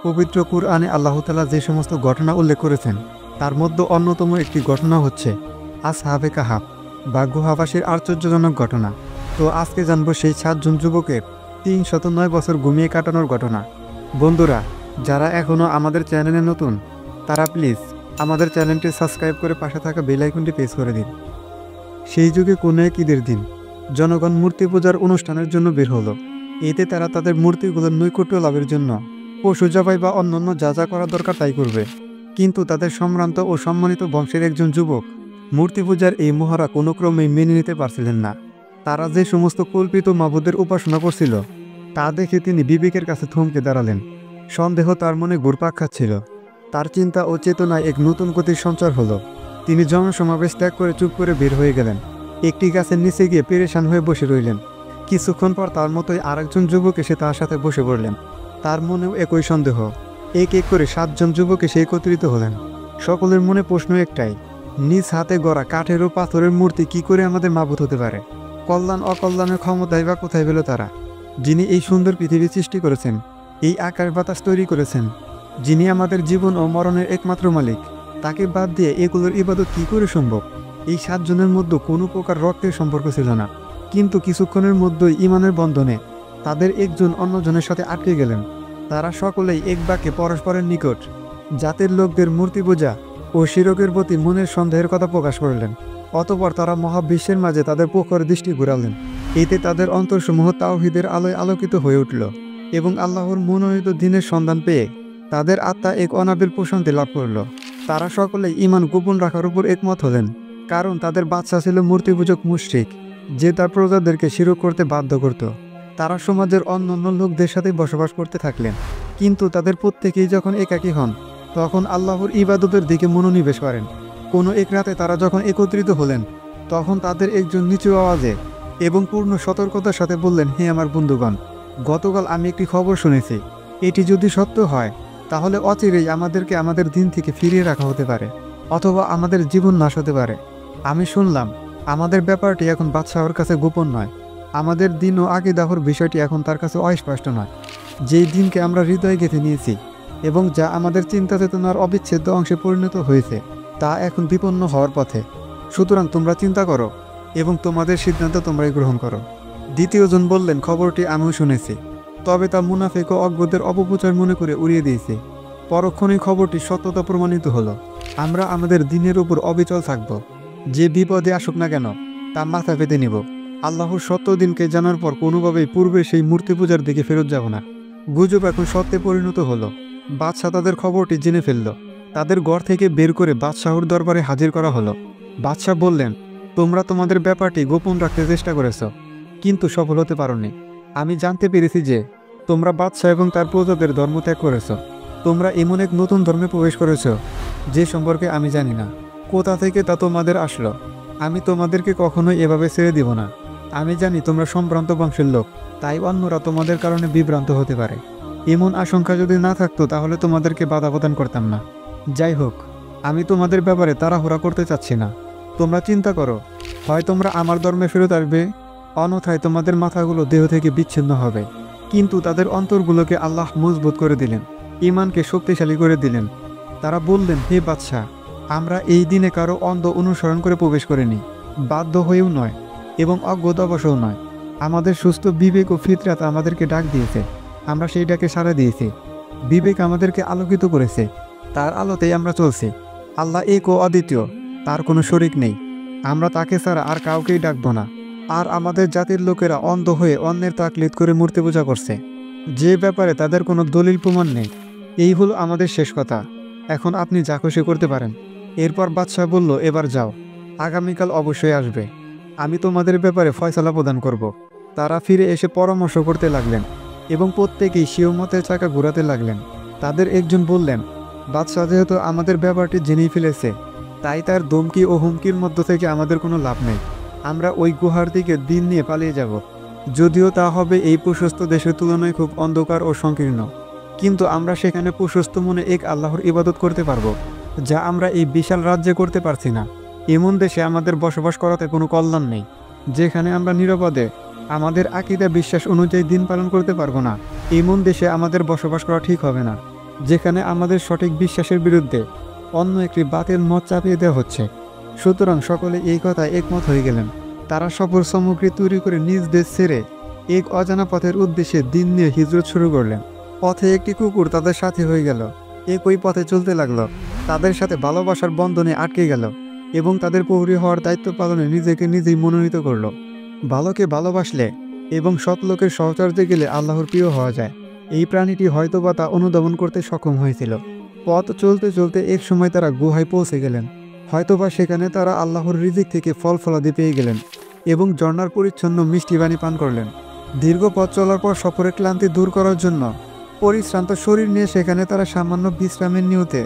পবিত্র কুরআনে আল্লাহ তাআলা যে সমস্ত ঘটনা উল্লেখ করেছেন তার মধ্যে অন্যতম একটি ঘটনা হচ্ছে আসহাবে কাহাফ বা গুহাবাসীর আশ্চর্যজনক ঘটনা। তো আজকে জানবো সেই 7 জন যুবকের 309 বছর ঘুমিয়ে কাটানোর ঘটনা। বন্ধুরা, যারা এখনও আমাদের চ্যানেলে নতুন তারা প্লিজ আমাদের চ্যানেলটি সাবস্ক্রাইব করে পাশে থাকা বেল আইকনটি প্রেস করে দিন। সেই যুগে কোনো এক ঈদের দিন জনগণ মূর্তি পূজার অনুষ্ঠানের জন্য বের হলো। এতে তারা তাদের মূর্তিগুলোর নৈকট্য লাভের জন্য পশু জবাই বা অন্যান্য যা যা করা দরকার তাই করবে। কিন্তু তাদের সম্ভ্রান্ত ও সম্মানিত বংশের একজন যুবক মূর্তি পূজার এই মহড়া কোনো ক্রমেই মেনে নিতে পারছিলেন না। তারা যে সমস্ত কল্পিত মাবুদের উপাসনা করছিল তা দেখে তিনি বিবেকের কাছে থমকে দাঁড়ালেন। সন্দেহ তার মনে ঘুরপাক খাচ্ছিল। তার চিন্তা ও চেতনায় এক নতুন গতির সঞ্চার হলো। তিনি জনসমাবেশ ত্যাগ করে চুপ করে বের হয়ে গেলেন। একটি গাছের নিচে গিয়ে পেরেশান হয়ে বসে রইলেন। কিছুক্ষণ পর তার মতোই আরেকজন যুবক এসে তার সাথে বসে পড়লেন। তার মনেও একই সন্দেহ। এক এক করে 7 জন যুবক এসে একত্রিত হলেন। সকলের মনে প্রশ্ন একটাই, নিজ হাতে গড়া কাঠের ও পাথরের মূর্তি কি করে আমাদের মাবুদ হতে পারে? কল্যাণ অকল্যাণের ক্ষমতাই বা কোথায় পেল তারা? যিনি এই সুন্দর পৃথিবী সৃষ্টি করেছেন, এই আকাশ বাতাস তৈরি করেছেন, যিনি আমাদের জীবন ও মরণের একমাত্র মালিক, তাকে বাদ দিয়ে এগুলোর ইবাদত কি করে সম্ভব? এই 7 জনের মধ্যে কোনো প্রকার রক্তের সম্পর্ক ছিল না, কিন্তু কিছুক্ষণের মধ্যেই ঈমানের বন্ধনে তাদের একজন অন্যজনের সাথে আটকে গেলেন। তারা সকলেই এক বাক্যে পরস্পরের নিকট জাতের লোকদের মূর্তি পূজা ও শিরকের প্রতি মনের সন্দেহের কথা প্রকাশ করলেন। অতঃপর তারা মহাবিশ্বের মাঝে তাদের প্রখর দৃষ্টি ঘুরালেন। এতে তাদের অন্তরসমূহ তাওহীদের আলোয় আলোকিত হয়ে উঠল এবং আল্লাহর মনোনীত দিনের সন্ধান পেয়ে তাদের আত্মা এক অনাবিল প্রশান্তি লাভ করল। তারা সকলেই ঈমান গোপন রাখার উপর একমত হলেন, কারণ তাদের বাদশা ছিল মূর্তিপূজক মুশরিক, যে তার প্রজাদেরকে শিরক করতে বাধ্য করত। তারা সমাজের অন্যান্য লোকদের সাথে বসবাস করতে থাকলেন, কিন্তু তাদের প্রত্যেকেই যখন একাকী হন তখন আল্লাহর ইবাদতের দিকে মনোনিবেশ করেন। কোনো এক রাতে তারা যখন একত্রিত হলেন তখন তাদের একজন নিচু আওয়াজে এবং পূর্ণ সতর্কতার সাথে বললেন, হে আমার বন্ধুগণ, গতকাল আমি একটি খবর শুনেছি। এটি যদি সত্য হয় তাহলে অচিরেই আমাদেরকে আমাদের দিন থেকে ফিরিয়ে রাখা হতে পারে, অথবা আমাদের জীবন নাশ হতে পারে। আমি শুনলাম আমাদের ব্যাপারটি এখন বাদশাহর কাছে গোপন নয়। আমাদের দিন ও আকীদাহর বিষয়টি এখন তার কাছে অস্পষ্ট নয়। যেই দিনকে আমরা হৃদয়ে গেঁথে নিয়েছি এবং যা আমাদের চিন্তা চেতনার অবিচ্ছেদ্য অংশে পরিণত হয়েছে তা এখন বিপন্ন হওয়ার পথে। সুতরাং তোমরা চিন্তা করো এবং তোমাদের সিদ্ধান্ত তোমরাই গ্রহণ করো। দ্বিতীয়জন বললেন, খবরটি আমিও শুনেছি, তবে তা মুনাফিক ও অজ্ঞদের অপপ্রচার মনে করে উড়িয়ে দিয়েছে। পরক্ষণেই খবরটি সত্যতা প্রমাণিত হলো। আমরা আমাদের দিনের উপর অবিচল থাকব। যে বিপদে আসুক না কেন তা মাথা পেতে নিব। আল্লাহর সত্য দিনকে জানার পর কোনোভাবেই পূর্বে সেই মূর্তি পূজার দিকে ফেরত যাব না। গুজব এখন সত্যে পরিণত হলো। বাদশাহ তাদের খবরটি জেনে ফেলল। তাদের ঘর থেকে বের করে বাদশাহর দরবারে হাজির করা হলো। বাদশাহ বললেন, তোমরা তোমাদের ব্যাপারটি গোপন রাখতে চেষ্টা করেছ, কিন্তু সফল হতে পারোনি। আমি জানতে পেরেছি যে তোমরা বাদশাহ এবং তার প্রজাদের ধর্ম ত্যাগ করেছ। তোমরা এমন এক নতুন ধর্মে প্রবেশ করেছ যে সম্পর্কে আমি জানি না। কোথা থেকে তা তোমাদের আসলো? আমি তোমাদেরকে কখনোই এভাবে ছেড়ে দিব না। আমি জানি তোমরা সম্ভ্রান্ত বংশের লোক, তাই অন্যরা তোমাদের কারণে বিভ্রান্ত হতে পারে। এমন আশঙ্কা যদি না থাকতো তাহলে তোমাদেরকে বাধা প্রদান করতাম না। যাই হোক, আমি তোমাদের ব্যাপারে তাড়াহুড়া করতে চাচ্ছি না। তোমরা চিন্তা করো, হয় তোমরা আমার ধর্মে ফেরত আসবে, অন্যথায় তোমাদের মাথাগুলো দেহ থেকে বিচ্ছিন্ন হবে। কিন্তু তাদের অন্তরগুলোকে আল্লাহ মজবুত করে দিলেন, ঈমানকে শক্তিশালী করে দিলেন। তারা বললেন, হে বাদশাহ, আমরা এই দিনে কারো অন্ধ অনুসরণ করে প্রবেশ করিনি, বাধ্য হয়েও নয় এবং অজ্ঞতাবশও নয়। আমাদের সুস্থ বিবেক ও ফিতরাত আমাদেরকে ডাক দিয়েছে, আমরা সেই ডাকে সাড়া দিয়েছি। বিবেক আমাদেরকে আলোকিত করেছে, তার আলোতেই আমরা চলছি। আল্লাহ এক ও অদ্বিতীয়, তার কোনো শরিক নেই। আমরা তাকে ছাড়া আর কাউকেই ডাকব না। আর আমাদের জাতির লোকেরা অন্ধ হয়ে অন্যের তাকলিদ করে মূর্তি পূজা করছে, যে ব্যাপারে তাদের কোনো দলিল প্রমাণ নেই। এই হলো আমাদের শেষ কথা। এখন আপনি যা খুশি করতে পারেন। এরপর বাদশাহ বলল, এবার যাও, আগামীকাল অবশ্যই আসবে, আমি তোমাদের ব্যাপারে ফয়সালা প্রদান করব। তারা ফিরে এসে পরামর্শ করতে লাগলেন এবং প্রত্যেকেই স্বীয় মতের চাকা ঘোরাতে লাগলেন। তাদের একজন বললেন, বাদশাহ যেহেতু আমাদের ব্যাপারটি জেনেই ফেলেছে, তাই তার ধমকি ও হুমকির মধ্য থেকে আমাদের কোনো লাভ নেই। আমরা ওই গুহার দিকে দিন নিয়ে পালিয়ে যাব, যদিও তা হবে এই প্রশস্ত দেশের তুলনায় খুব অন্ধকার ও সংকীর্ণ, কিন্তু আমরা সেখানে প্রশস্ত মনে এক আল্লাহর ইবাদত করতে পারবো, যা আমরা এই বিশাল রাজ্যে করতে পারছি না। এমন দেশে আমাদের বসবাস করাতে কোনো কল্যাণ নেই, যেখানে আমরা নিরাপদে আমাদের আকীদা বিশ্বাস অনুযায়ী দিন পালন করতে পারবো না। এমন দেশে আমাদের বসবাস করা ঠিক হবে না। যেখানে আমাদের সঠিক বিশ্বাসের বিরুদ্ধে অন্য একটি বাতিল মত চাপিয়ে দেওয়া হচ্ছে। সুতরাং সকলে এই কথায় একমত হয়ে গেলেন। তারা সফর সামগ্রী তৈরি করে নিজ দেশ ছেড়ে এক অজানা পথের উদ্দেশ্যে দিন নিয়ে হিজরত শুরু করলেন। পথে একটি কুকুর তাদের সাথে হয়ে গেল। একই পথে চলতে লাগলো, তাদের সাথে ভালোবাসার বন্ধনে আটকে গেল এবং তাদের প্রহরী হওয়ার দায়িত্ব পালনে নিজেকে নিজেই মনোনীত করল। ভালোকে ভালোবাসলে এবং সৎ লোকের সহচর্যে গেলে আল্লাহর প্রিয় হওয়া যায়। এই প্রাণীটি হয়তোবা তা অনুধাবন করতে সক্ষম হয়েছিল। পথ চলতে চলতে এক সময় তারা গুহায় পৌঁছে গেলেন। হয়তোবা সেখানে তারা আল্লাহর রিজিক থেকে ফল ফলাদি পেয়ে গেলেন এবং ঝর্ণার পরিচ্ছন্ন মিষ্টি পানি পান করলেন। দীর্ঘ পথ চলার পর সফরের ক্লান্তি দূর করার জন্য পরিশ্রান্ত শরীর নিয়ে সেখানে তারা সামান্য বিশ্রামের নিয়তে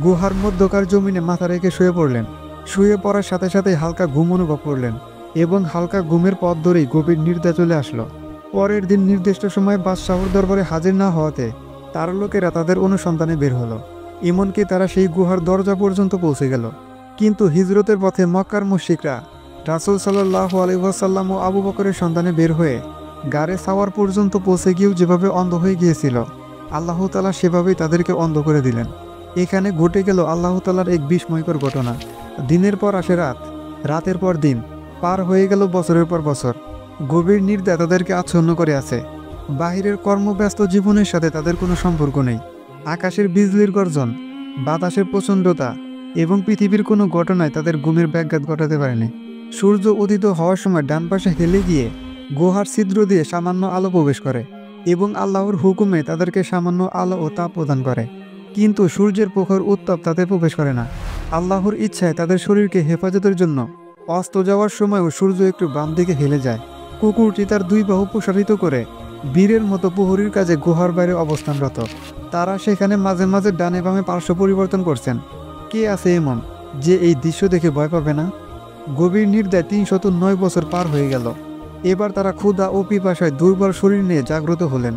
গুহার মধ্যকার জমিনে মাথা রেখে শুয়ে পড়লেন। শুয়ে পড়ার সাথে সাথে হালকা ঘুম অনুভব করলেন এবং হালকা ঘুমের পথ ধরেই গভীর নিদ্রা চলে আসলো। পরের দিন নির্দিষ্ট সময়ে বাদশাহর দরবারে হাজির না হওয়াতে তার লোকেরা তাদের অনুসন্ধানে বের হলো। এমনকি তারা সেই গুহার দরজা পর্যন্ত পৌঁছে গেল। কিন্তু হিজরতের পথে মক্কার মুশরিকরা রাসূল সাল্লাল্লাহু আলাইহি ওয়াসাল্লাম ও আবু বকরের সন্ধানে বের হয়ে গাড়ে সাওয়ার পর্যন্ত পৌঁছে গিয়েও যেভাবে অন্ধ হয়ে গিয়েছিল, আল্লাহ তাআলা সেভাবেই তাদেরকে অন্ধ করে দিলেন। এখানে ঘটে গেল আল্লাহ তাআলার এক বিস্ময়কর ঘটনা। দিনের পর আসে রাত, রাতের পর দিন, পার হয়ে গেল বছরের পর বছর। গভীর নির্দ্রা তাদেরকে আচ্ছন্ন করে আছে। বাহিরের কর্মব্যস্ত জীবনের সাথে তাদের কোনো সম্পর্ক নেই। আকাশের বিজলির গর্জন, বাতাসের প্রচণ্ডতা এবং পৃথিবীর কোনো ঘটনায় তাদের ঘুমের ব্যাঘাত ঘটাতে পারেনি। সূর্য উদিত হওয়ার সময় ডান পাশে হেলে গিয়ে গুহার ছিদ্র দিয়ে সামান্য আলো প্রবেশ করে এবং আল্লাহর হুকুমে তাদেরকে সামান্য আলো ও তাপ প্রদান করে। কিন্তু সূর্যের প্রখর উত্তাপ তাতে প্রবেশ করে না। আল্লাহর ইচ্ছায় তাদের শরীরকে হেফাজতের জন্য অস্ত যাওয়ার সময়ও সূর্য একটু বাম দিকে হেলে যায়। কুকুরটি তার দুই বাহু প্রসারিত করে বীরের মতো প্রহরীর কাজে গুহার বাইরে অবস্থানরত। তারা সেখানে মাঝে মাঝে ডানে বামে পার্শ্ব পরিবর্তন করছেন। কে আছে এমন যে এই দৃশ্য দেখে ভয় পাবে না? গভীর নির্দ্রায় ৩০৯ বছর পার হয়ে গেল। এবার তারা ক্ষুধা ও পিপাসায় দুর্বল শরীর নিয়ে জাগ্রত হলেন।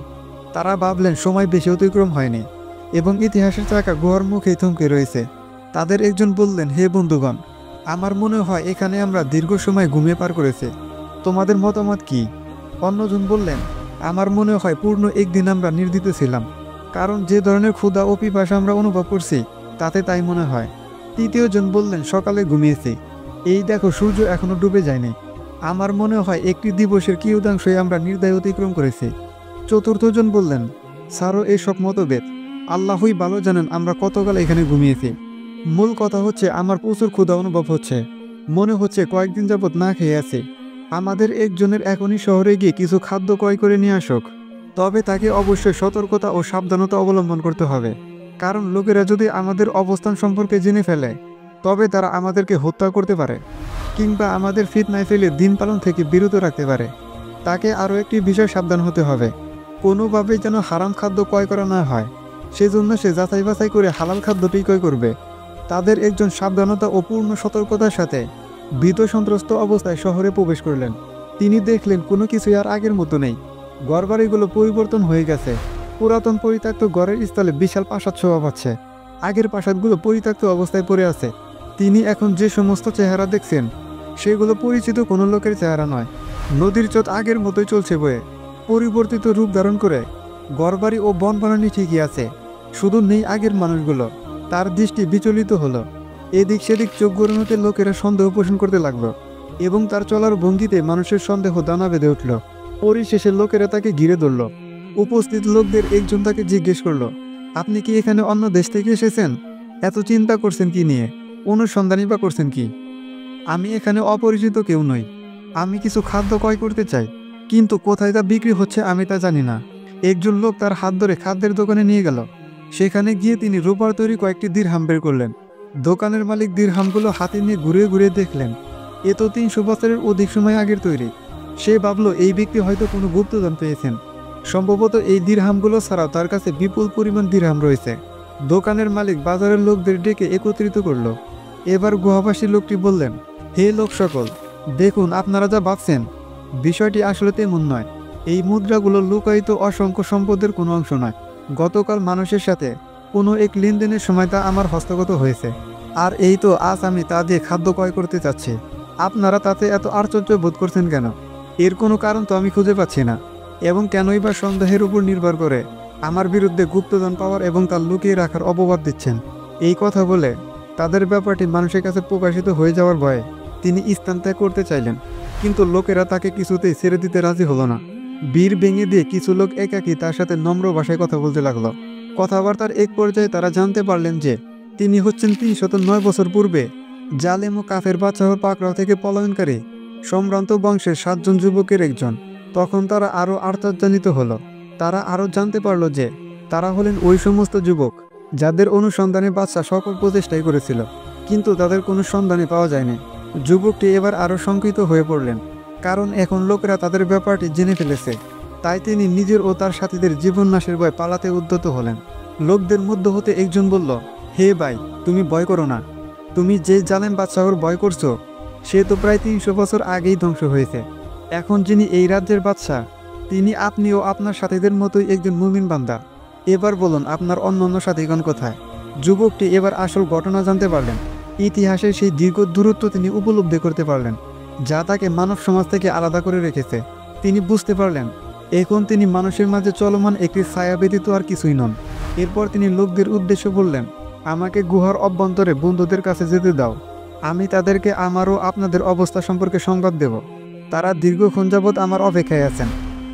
তারা ভাবলেন সময় বেশি অতিক্রম হয়নি এবং ইতিহাসের চাকা গুহার মুখেই থমকে রয়েছে। তাদের একজন বললেন, হে বন্ধুগণ, আমার মনে হয় এখানে আমরা দীর্ঘ সময় ঘুমিয়ে পার করেছি। তোমাদের মতামত কি? অন্যজন বললেন, আমার মনে হয় পূর্ণ একদিন আমরা নির্দিত ছিলাম, কারণ যে ধরনের ক্ষুধা ও পিপাসা আমরা অনুভব করছি তাতে তাই মনে হয়। তৃতীয় জন বললেন, সকালে ঘুমিয়েছি, এই দেখো সূর্য এখনো ডুবে যায়নি, আমার মনে হয় একটি দিবসের কিয়দাংশই আমরা নির্দয় অতিক্রম করেছি। চতুর্থ জন বললেন, ছাড়ো এসব মতভেদ, আল্লাহই ভালো জানেন আমরা কতকাল এখানে ঘুমিয়েছি। মূল কথা হচ্ছে আমার প্রচুর ক্ষুধা অনুভব হচ্ছে, মনে হচ্ছে কয়েকদিন যাবৎ না খেয়ে আছি। আমাদের একজনের এখনই শহরে গিয়ে কিছু খাদ্য ক্রয় করে নিয়ে আসুক, তবে তাকে অবশ্যই সতর্কতা ও সাবধানতা অবলম্বন করতে হবে, কারণ লোকেরা যদি আমাদের অবস্থান সম্পর্কে জেনে ফেলে তবে তারা আমাদেরকে হত্যা করতে পারে কিংবা আমাদের ফিতনায় ফেলে দিন পালন থেকে বিরত রাখতে পারে। তাকে আরও একটি বিষয় সাবধান হতে হবে, কোনোভাবেই যেন হারাম খাদ্য ক্রয় করা না হয়, সেজন্য সে যাচাই বাছাই করে হালাল খাদ্যটি ক্রয় করবে। তাদের একজন সাবধানতা ও পূর্ণ সতর্কতার সাথে ভীত সন্ত্রস্ত অবস্থায় শহরে প্রবেশ করলেন। তিনি দেখলেন কোনো কিছুই আর আগের মতো নেই। ঘরবাড়িগুলো পরিবর্তন হয়ে গেছে। পুরাতন পরিত্যক্ত ঘরের স্থলে বিশাল প্রাসাদ শোভা পাচ্ছে। আগের প্রাসাদগুলো পরিত্যক্ত অবস্থায় পড়ে আছে। তিনি এখন যে সমস্ত চেহারা দেখছেন সেগুলো পরিচিত কোনো লোকের চেহারা নয়। নদীর স্রোত আগের মতোই চলছে বয়ে, পরিবর্তিত রূপ ধারণ করে। ঘরবাড়ি ও বন বানানি ঠিকই আছে, শুধু নেই আগের মানুষগুলো। তার দৃষ্টি বিচলিত হলো। এদিক সেদিক চোখ গড়ানোতে লোকেরা সন্দেহ পোষণ করতে লাগলো এবং তার চলার ভঙ্গিতে মানুষের সন্দেহ দানা বেঁধে উঠল। পরিশেষে লোকেরা তাকে ঘিরে ধরল। উপস্থিত লোকদের একজন তাকে জিজ্ঞেস করলো, আপনি কি এখানে অন্য দেশ থেকে এসেছেন? এত চিন্তা করছেন কি নিয়ে? অনুসন্ধানই বা করছেন কি? আমি এখানে অপরিচিত কেউ নই। আমি কিছু খাদ্য ক্রয় করতে চাই, কিন্তু কোথায় তা বিক্রি হচ্ছে আমি তা জানি না। একজন লোক তার হাত ধরে খাদ্যের দোকানে নিয়ে গেল। সেখানে গিয়ে তিনি রূপার তৈরি কয়েকটি দিরহাম বের করলেন। দোকানের মালিক দিরহামগুলো হাতে নিয়ে ঘুরিয়ে ঘুরিয়ে দেখলেন। এ তো ৩০০ বছরের অধিক সময় আগের তৈরি। সে ভাবল এই ব্যক্তি হয়তো কোনো গুপ্তধন পেয়েছেন। সম্ভবত এই দিরহামগুলো ছাড়াও তার কাছে বিপুল পরিমাণ দিরহাম রয়েছে। দোকানের মালিক বাজারের লোকদের ডেকে একত্রিত করল। এবার গুহাবাসী লোকটি বললেন, হে লোক সকল, দেখুন আপনারা যা ভাবছেন বিষয়টি আসলে তেমন নয়। এই মুদ্রাগুলো লুকায়িত অসংখ্য সম্পদের কোনো অংশ নয়। গতকাল মানুষের সাথে কোনো এক লেনদেনের সময় তা আমার হস্তগত হয়েছে, আর এই তো আজ আমি তা দিয়ে খাদ্য ক্রয় করতে চাচ্ছি। আপনারা তাতে এত আশ্চর্য বোধ করছেন কেন? এর কোনো কারণ তো আমি খুঁজে পাচ্ছি না, এবং কেনই বা সন্দেহের উপর নির্ভর করে আমার বিরুদ্ধে গুপ্তধন পাওয়ার এবং তা লুকিয়ে রাখার অপবাদ দিচ্ছেন। এই কথা বলে তাদের ব্যাপারটি মানুষের কাছে প্রকাশিত হয়ে যাওয়ার ভয়ে তিনি স্থান ত্যাগ করতে চাইলেন, কিন্তু লোকেরা তাকে কিছুতেই ছেড়ে দিতে রাজি হলো না। বীর ভেঙে দিয়ে কিছু লোক একাকী তার সাথে নম্র ভাষায় কথা বলতে লাগলো। কথাবার্তার এক পর্যায়ে তারা জানতে পারলেন যে তিনি হচ্ছেন 309 বছর পূর্বে জালেম ও কাফের বাদশাহর পাকড়াও থেকে পলায়নকারী সম্ভ্রান্ত বংশের 7 জন যুবকের একজন। তখন তারা আরও আশ্চর্যান্বিত হলো। তারা আরও জানতে পারল যে তারা হলেন ওই সমস্ত যুবক যাদের অনুসন্ধানে বাদশাহ সকল প্রচেষ্টাই করেছিল, কিন্তু তাদের কোনো সন্ধানে পাওয়া যায়নি। যুবকটি এবার আরও শঙ্কিত হয়ে পড়লেন, কারণ এখন লোকেরা তাদের ব্যাপারটি জেনে ফেলেছে। তাই তিনি নিজের ও তার সাথীদের জীবন নাশের ভয় পালাতে উদ্যত হলেন। লোকদের মধ্য হতে একজন বলল, হে ভাই, তুমি ভয় করো না। তুমি যে জালেম বাদশাহর ভয় করছো সে তো প্রায় 300 বছর আগেই ধ্বংস হয়েছে। এখন যিনি এই রাজ্যের বাদশাহ তিনি আপনি ও আপনার সাথীদের মতোই একজন মুমিন বান্দা। এবার বলুন আপনার অন্যান্য সাথীগণ কোথায়? যুবকটি এবার আসল ঘটনা জানতে পারলেন। ইতিহাসের সেই দীর্ঘ দূরত্ব তিনি উপলব্ধি করতে পারলেন, যা তাকে মানব সমাজ থেকে আলাদা করে রেখেছে। তিনি বুঝতে পারলেন এখন তিনি মানুষের মাঝে চলমান একটি ছায়া ব্যতীত আর কিছুই নন। এরপর তিনি লোকদের উদ্দেশ্য বললেন, আমাকে গুহার অভ্যন্তরে বন্ধুদের কাছে যেতে দাও। আমি তাদেরকে আমারও আপনাদের অবস্থা সম্পর্কে সংবাদ দেব। তারা দীর্ঘক্ষণ যাবৎ আমার অপেক্ষায় আছেন।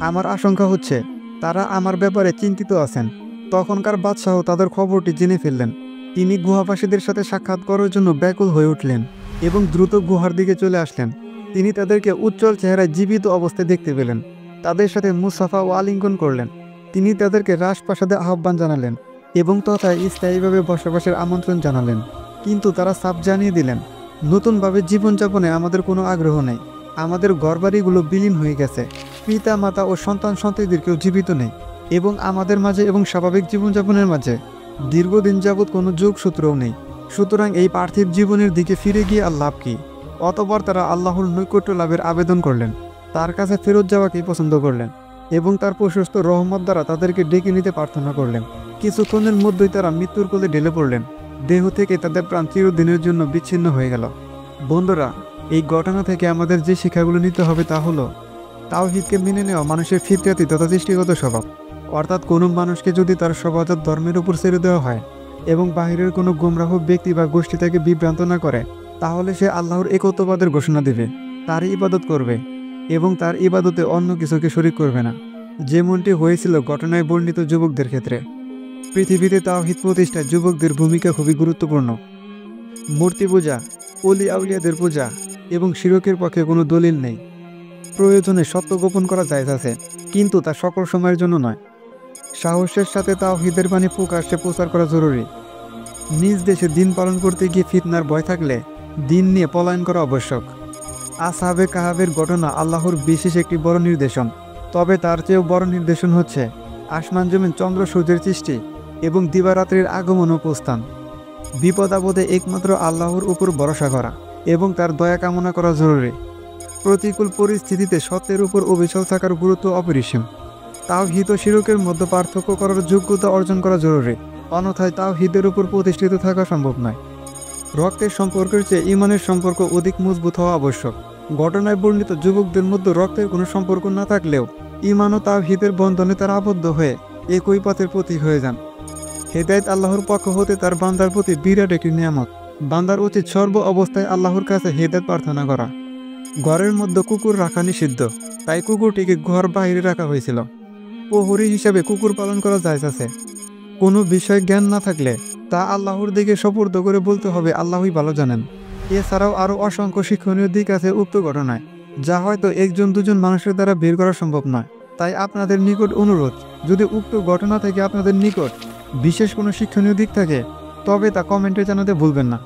আমার আশঙ্কা হচ্ছে তারা আমার ব্যাপারে চিন্তিত আছেন। তখনকার বাদশাহ তাদের খবরটি জেনে ফেললেন। তিনি গুহাবাসীদের সাথে সাক্ষাৎ করার জন্য ব্যাকুল হয়ে উঠলেন এবং দ্রুত গুহার দিকে চলে আসলেন। তিনি তাদেরকে উজ্জ্বল চেহারায় জীবিত অবস্থায় দেখতে পেলেন। তাদের সাথে মুসাফা ও আলিঙ্গন করলেন। তিনি তাদেরকে রাজপ্রাসাদে আহ্বান জানালেন এবং তথায় স্থায়ীভাবে বসবাসের আমন্ত্রণ জানালেন। কিন্তু তারা সাফ জানিয়ে দিলেন, নতুনভাবে জীবনযাপনে আমাদের কোনো আগ্রহ নেই। আমাদের ঘরবাড়িগুলো বিলীন হয়ে গেছে। পিতা মাতা ও সন্তান সন্ততিদের কেউ জীবিত নেই এবং আমাদের মাঝে এবং স্বাভাবিক জীবনযাপনের মাঝে দীর্ঘদিন যাবৎ কোনো যোগসূত্রও নেই। সুতরাং এই পার্থিব জীবনের দিকে ফিরে গিয়ে আর লাভ কি? অতঃপর তারা আল্লাহর নৈকট্য লাভের আবেদন করলেন, তার কাছে ফেরত যাওয়াকেই পছন্দ করলেন এবং তার প্রশস্ত রহমত দ্বারা তাদেরকে ডেকে নিতে প্রার্থনা করলেন। কিছুক্ষণের মধ্যেই তারা মৃত্যুর কোলে ঢেলে পড়লেন। দেহ থেকে তাদের প্রাণ চিরদিনের জন্য বিচ্ছিন্ন হয়ে গেল। বন্ধুরা, এই ঘটনা থেকে আমাদের যে শিক্ষাগুলো নিতে হবে তা হলো তাওহীদকে মেনে নেওয়া মানুষের ফিতরাতি তথা সৃষ্টিগত স্বভাব। অর্থাৎ কোনো মানুষকে যদি তার স্বভাবজাত ধর্মের উপর ছেড়ে দেওয়া হয় এবং বাহিরের কোনো গোমরাহ ব্যক্তি বা গোষ্ঠী তাকে বিভ্রান্ত না করে, তাহলে সে আল্লাহর একত্ববাদের ঘোষণা দেবে, তারই ইবাদত করবে এবং তার ইবাদতে অন্য কিছুকে শরীক করবে না, যেমনটি হয়েছিল ঘটনায় বর্ণিত যুবকদের ক্ষেত্রে। পৃথিবীতে তাওহীদ প্রতিষ্ঠায় যুবকদের ভূমিকা খুবই গুরুত্বপূর্ণ। মূর্তি পূজা, অলি আউলিয়াদের পূজা এবং শিরকের পক্ষে কোনো দলিল নেই। প্রয়োজনে সত্য গোপন করা জায়েজ আছে, কিন্তু তা সকল সময়ের জন্য নয়। সাহসের সাথে তাওহীদের বাণী প্রকাশ্যে প্রচার করা জরুরি। নিজ দেশে দিন পালন করতে গিয়ে ফিতনার ভয় থাকলে দিন নিয়ে পলায়ন করা আবশ্যক। আসহাবে কাহাবের ঘটনা আল্লাহর বিশেষ একটি বড় নির্দেশন। তবে তার চেয়েও বড় নির্দেশন হচ্ছে আসমান জমিন চন্দ্র সূর্যের সৃষ্টি এবং দিবারাত্রির আগমন ও প্রস্থান। বিপদ আপদে একমাত্র আল্লাহর উপর ভরসা করা এবং তার দয়া কামনা করা জরুরি। প্রতিকূল পরিস্থিতিতে সত্যের উপর অবিচল থাকার গুরুত্ব অপরিসীম। তাওহীদ ও শিরকের মধ্যে পার্থক্য করার যোগ্যতা অর্জন করা জরুরি, অন্যথায় তাওহীদের উপর প্রতিষ্ঠিত থাকা সম্ভব নয়। রক্তের সম্পর্কের চেয়ে ঈমানের সম্পর্ক অধিক মজবুত হওয়া আবশ্যক। ঘটনায় বর্ণিত যুবকদের মধ্যে রক্তের কোনো সম্পর্ক না থাকলেও ঈমান ও তাওহীদের বন্ধনে তারা আবদ্ধ হয়ে একই পথের প্রতীক হয়ে যান। হেদায়েত আল্লাহর পক্ষ হতে তার বান্দার প্রতি বিরাট একটি নিয়ামত। বান্দার উচিত সর্ব অবস্থায় আল্লাহর কাছে হেদায়েত প্রার্থনা করা। ঘরের মধ্যে কুকুর রাখা নিষিদ্ধ, তাই কুকুরটিকে ঘর বাইরে রাখা হয়েছিল। প্রহরী হিসাবে কুকুর পালন করা জায়েজ আছে। কোনো বিষয় জ্ঞান না থাকলে তা আল্লাহর দিকে সুপর্দ করে বলতে হবে, আল্লাহই ভালো জানেন। এছাড়াও আরও অসংখ্য শিক্ষণীয় দিক আছে উক্ত ঘটনায়, যা হয়তো একজন দুজন মানুষের দ্বারা বের করা সম্ভব নয়। তাই আপনাদের নিকট অনুরোধ, যদি উক্ত ঘটনা থেকে আপনাদের নিকট বিশেষ কোনো শিক্ষণীয় দিক থাকে তবে তা কমেন্টে জানাতে ভুলবেন না।